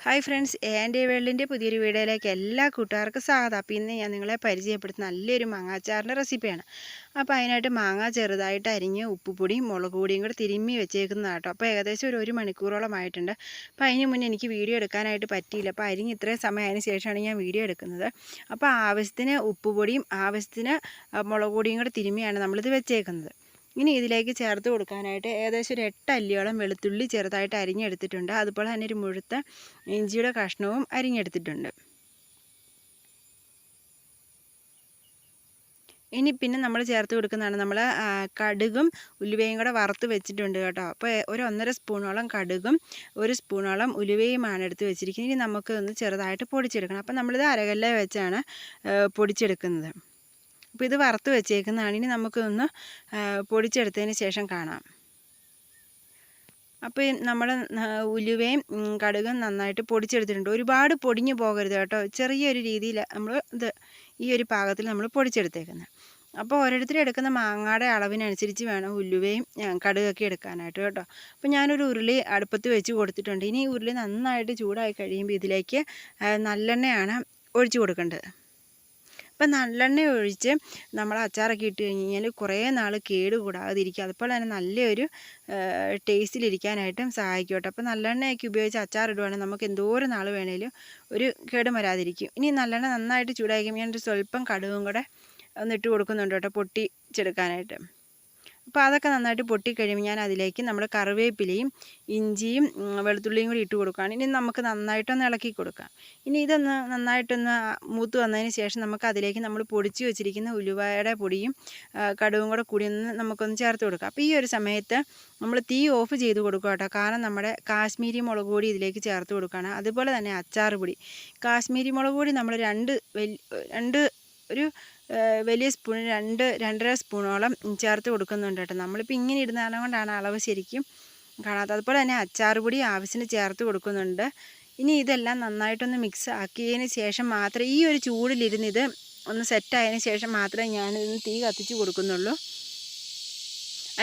Hi friends, എൻ്റെ വേൾഡിൻ്റെ പുതിയൊരു വീഡിയോയിലേക്ക് എല്ലാ കൂട്ടുകാർക്കും സ്വാഗതം. അപ്പോൾ ഇന്ന് ഞാൻ നിങ്ങളെ പരിചയപ്പെടുത്തുന്ന നല്ലൊരു മാങ്ങാച്ചാറിൻ്റെ റെസിപ്പിയാണ്. അപ്പോൾ അതിനായിട്ട് മാങ്ങ ചെറുതായിട്ട് അരിഞ്ഞ് ഉപ്പുപൊടിയും മുളക് പൊടിയും കൂടെ തിരുമ്മി വെച്ചേക്കുന്നതാണ് കേട്ടോ. അപ്പോൾ ഏകദേശം ഒരു മണിക്കൂറോളം ആയിട്ടുണ്ട്. അപ്പോൾ അതിന് മുന്നേ എനിക്ക് വീഡിയോ എടുക്കാനായിട്ട് പറ്റിയില്ല. അപ്പോൾ അരിഞ്ഞ് ഇത്രയും സമയം അതിന് ശേഷമാണ് ഞാൻ വീഡിയോ എടുക്കുന്നത്. അപ്പോൾ ആവശ്യത്തിന് ഉപ്പുപൊടിയും ആവശ്യത്തിന് മുളക് പൊടിയും കൂടെ തിരുമ്മിയാണ് നമ്മളിത് വെച്ചേക്കുന്നത്. ഇനി ഇതിലേക്ക് ചേർത്ത് കൊടുക്കാനായിട്ട് ഏകദേശം ഒരു 8 അല്ലിയോളം വെളുത്തുള്ളി ചെറുതായിട്ട് അരിഞ്ഞെടുത്തിട്ടുണ്ട്. അതുപോലെ തന്നെ ഒരു മുഴുത്ത ഇഞ്ചിയുടെ കഷ്ണവും അരിഞ്ഞെടുത്തിട്ടുണ്ട്. ഇനി പിന്നെ നമ്മൾ ചേർത്ത് കൊടുക്കുന്നതാണ് നമ്മൾ കടുകും ഉലുവയും കൂടെ വറുത്ത് വെച്ചിട്ടുണ്ട് കേട്ടോ. അപ്പോൾ ഒരു 1.5 സ്പൂണോളം കടുകും 1 സ്പൂണോളം ഉലുവയുമാണ് എടുത്ത് വെച്ചിരിക്കുന്നത്. ഇനി നമുക്ക് ഒന്ന് ചെറുതായിട്ട് പൊടിച്ചെടുക്കണം. അപ്പോൾ നമ്മളിത് അരകല്ലിൽ വെച്ചാണ് പൊടിച്ചെടുക്കുന്നത്. അപ്പോൾ ഇത് വറുത്ത് വെച്ചേക്കുന്നതാണ്. ഇനി നമുക്കൊന്ന് പൊടിച്ചെടുത്തതിന് ശേഷം കാണാം. അപ്പോൾ നമ്മൾ ഉലുവയും കടുകും നന്നായിട്ട് പൊടിച്ചെടുത്തിട്ടുണ്ട്. ഒരുപാട് പൊടിഞ്ഞു പോകരുത് കേട്ടോ. ചെറിയൊരു രീതിയിൽ നമ്മൾ ഈ ഒരു പാകത്തിൽ നമ്മൾ പൊടിച്ചെടുത്തേക്കുന്നത്. അപ്പോൾ ഓരോരുത്തരും എടുക്കുന്ന മാങ്ങയുടെ അളവിനനുസരിച്ച് വേണം ഉലുവയും കടുകൊക്കെ എടുക്കാനായിട്ട് കേട്ടോ. അപ്പോൾ ഞാനൊരു ഉരുളി അടുപ്പത്ത് വെച്ച് കൊടുത്തിട്ടുണ്ട്. ഇനി ഉരുളി നന്നായിട്ട് ചൂടായി കഴിയുമ്പോൾ ഇതിലേക്ക് നല്ലെണ്ണയാണ് ഒഴിച്ച് കൊടുക്കേണ്ടത്. അപ്പം നല്ലെണ്ണ ഒഴിച്ച് നമ്മൾ അച്ചാറൊക്കെ ഇട്ട് കഴിഞ്ഞാൽ കുറേ നാൾ കേട് കൂടാതിരിക്കുക. അതുപോലെ തന്നെ നല്ലൊരു ടേസ്റ്റിലിരിക്കാനായിട്ടും സഹായിക്കും കേട്ടോ. അപ്പോൾ നല്ലെണ്ണയൊക്കെ ഉപയോഗിച്ച് അച്ചാറിടുവാണെങ്കിൽ നമുക്ക് എന്തോരം നാൾ വേണേലും ഒരു കേടും വരാതിരിക്കും. ഇനി നല്ലെണ്ണ നന്നായിട്ട് ചൂടായിരിക്കും. ഞാനൊരു സ്വല്പം കടുകും കൂടെ ഒന്നിട്ട് കൊടുക്കുന്നുണ്ട് കേട്ടോ, പൊട്ടിച്ചെടുക്കാനായിട്ട്. അപ്പോൾ അതൊക്കെ നന്നായിട്ട് പൊട്ടിക്കഴിയുമ്പോൾ ഞാൻ അതിലേക്ക് നമ്മൾ കറിവേപ്പിലയും ഇഞ്ചിയും വെളുത്തുള്ളിയും കൂടി ഇട്ട് കൊടുക്കുകയാണ്. ഇനി നമുക്ക് നന്നായിട്ടൊന്ന് ഇളക്കി കൊടുക്കാം. ഇനി ഇതൊന്ന് നന്നായിട്ടൊന്ന് മൂത്ത് വന്നതിന് ശേഷം നമുക്ക് അതിലേക്ക് നമ്മൾ പൊടിച്ച് വെച്ചിരിക്കുന്ന ഉലുവയുടെ പൊടിയും കടുകും കൂടെ കൂടി നമുക്കൊന്ന് ചേർത്ത് കൊടുക്കാം. അപ്പോൾ ഈ ഒരു സമയത്ത് നമ്മൾ തീ ഓഫ് ചെയ്ത് കൊടുക്കുക കേട്ടോ. കാരണം നമ്മുടെ കാശ്മീരി മുളക് പൊടി ഇതിലേക്ക് ചേർത്ത് കൊടുക്കുകയാണ്. അതുപോലെ തന്നെ അച്ചാർ പൊടി, കാശ്മീരി മുളക് പൊടി നമ്മൾ ഒരു വലിയ സ്പൂൺ 2-2.5 സ്പൂണോളം ചേർത്ത് കൊടുക്കുന്നുണ്ട് കേട്ടോ. നമ്മളിപ്പോൾ ഇങ്ങനെ ഇടുന്നത് കൊണ്ടാണ് അളവ് ശരിക്കും കാണാത്തത്. അതുപോലെ തന്നെ അച്ചാർ പൊടി ആവശ്യത്തിന് ചേർത്ത് കൊടുക്കുന്നുണ്ട്. ഇനി ഇതെല്ലാം നന്നായിട്ടൊന്ന് മിക്സ് ആക്കിയതിന് ശേഷം മാത്രമേ ഈ ഒരു ചൂടിലിരുന്ന് ഇത് ഒന്ന് സെറ്റായതിന് ശേഷം മാത്രമേ ഞാനിതൊന്ന് തീ കത്തിച്ച് കൊടുക്കുന്നുള്ളൂ.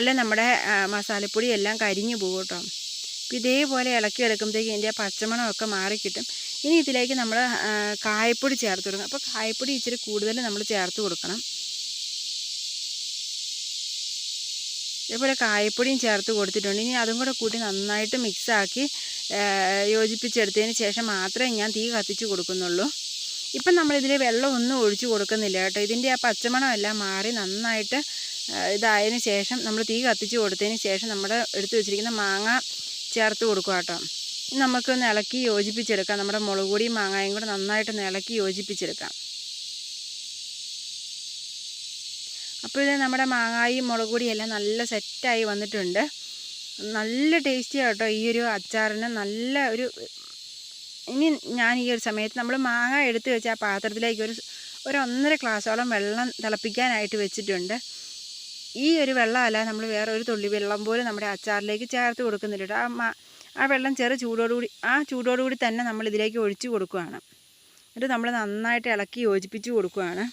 അല്ല നമ്മുടെ മസാലപ്പൊടി എല്ലാം കരിഞ്ഞു പോകും കേട്ടോ. അപ്പോൾ ഇതേപോലെ ഇളക്കി എടുക്കുമ്പോഴത്തേക്ക് ഇതിൻ്റെ പച്ചമണമൊക്കെ മാറിക്കിട്ടും. ഇനി ഇതിലേക്ക് നമ്മൾ കായപ്പൊടി ചേർത്ത് കൊടുക്കണം. അപ്പോൾ കായപ്പൊടി ഇച്ചിരി കൂടുതൽ നമ്മൾ ചേർത്ത് കൊടുക്കണം. ഇതേപോലെ കായപ്പൊടിയും ചേർത്ത് കൊടുത്തിട്ടുണ്ട്. ഇനി അതും കൂടെ കൂട്ടി നന്നായിട്ട് മിക്സാക്കി യോജിപ്പിച്ചെടുത്തതിന് ശേഷം മാത്രമേ ഞാൻ തീ കത്തിച്ച് കൊടുക്കുന്നുള്ളൂ. ഇപ്പം നമ്മളിതിൽ വെള്ളമൊന്നും ഒഴിച്ച് കൊടുക്കുന്നില്ല കേട്ടോ. ഇതിൻ്റെ ആ പച്ചമണമെല്ലാം മാറി നന്നായിട്ട് ഇതായതിന് ശേഷം നമ്മൾ തീ കത്തിച്ച് കൊടുത്തതിന് ശേഷം നമ്മൾ എടുത്ത് വെച്ചിരിക്കുന്ന മാങ്ങ ചേർത്ത് കൊടുക്കുക കേട്ടോ. നമുക്കൊന്ന് ഇളക്കി യോജിപ്പിച്ചെടുക്കാം. നമ്മുടെ മുളക് പൊടിയും മാങ്ങയും കൂടെ നന്നായിട്ടൊന്ന് ഇളക്കി യോജിപ്പിച്ചെടുക്കാം. അപ്പോൾ ഇത് നമ്മുടെ മാങ്ങായും മുളക് പൊടിയെല്ലാം നല്ല സെറ്റായി വന്നിട്ടുണ്ട്. നല്ല ടേസ്റ്റിയാണ് കേട്ടോ ഈ ഒരു അച്ചാറിന്. നല്ല ഒരു ഇനി ഞാൻ ഈ ഒരു സമയത്ത് നമ്മൾ മാങ്ങ എടുത്ത് വെച്ച ആ പാത്രത്തിലേക്ക് ഒരു 1.5 ഗ്ലാസ്സോളം വെള്ളം തിളപ്പിക്കാനായിട്ട് വെച്ചിട്ടുണ്ട്. ഈ ഒരു വെള്ളമല്ല, നമ്മൾ വേറെ ഒരു തുള്ളി വെള്ളം പോലും നമ്മുടെ അച്ചാറിലേക്ക് ചേർത്ത് കൊടുക്കുന്നില്ല കേട്ടോ. ആ വെള്ളം ചൂടോടുകൂടി തന്നെ നമ്മൾ ഇതിലേക്ക് ഒഴിച്ച് കൊടുക്കുകയാണ്. എന്നിട്ട് നമ്മൾ നന്നായിട്ട് ഇളക്കി യോജിപ്പിച്ച് കൊടുക്കുകയാണ്.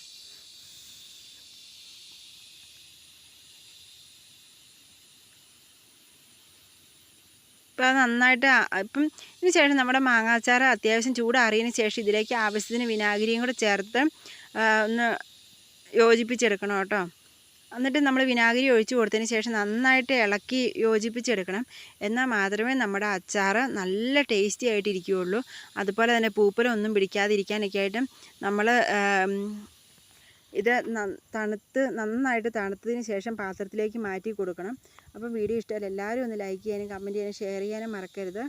ഇപ്പോൾ അത് നന്നായിട്ട് ഇതിന് ശേഷം നമ്മുടെ മാങ്ങാച്ചാർ അത്യാവശ്യം ചൂടാറിയതിന് ശേഷം ഇതിലേക്ക് ആവശ്യത്തിന് വിനാഗിരിയും കൂടെ ചേർത്ത് ഒന്ന് യോജിപ്പിച്ചെടുക്കണം കേട്ടോ. എന്നിട്ട് നമ്മൾ വിനാഗിരി ഒഴിച്ച് കൊടുത്തതിന് ശേഷം നന്നായിട്ട് ഇളക്കി യോജിപ്പിച്ചെടുക്കണം. എന്നാൽ മാത്രമേ നമ്മുടെ അച്ചാർ നല്ല ടേസ്റ്റി ആയിട്ടിരിക്കുകയുള്ളൂ. അതുപോലെ തന്നെ പൂപ്പലൊന്നും പിടിക്കാതിരിക്കാനൊക്കെ ആയിട്ടും നമ്മൾ ഇത് നന്നായിട്ട് തണുത്തതിന് ശേഷം പാത്രത്തിലേക്ക് മാറ്റി കൊടുക്കണം. അപ്പോൾ വീഡിയോ ഇഷ്ടമല്ല എല്ലാവരും ഒന്ന് ലൈക്ക് ചെയ്യാനും കമൻറ്റ് ചെയ്യാനും ഷെയർ ചെയ്യാനും മറക്കരുത്.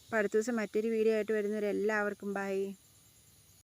അപ്പോൾ അടുത്ത ദിവസം മറ്റൊരു വീഡിയോ ആയിട്ട് വരുന്നവരെല്ലാവർക്കും ബൈ.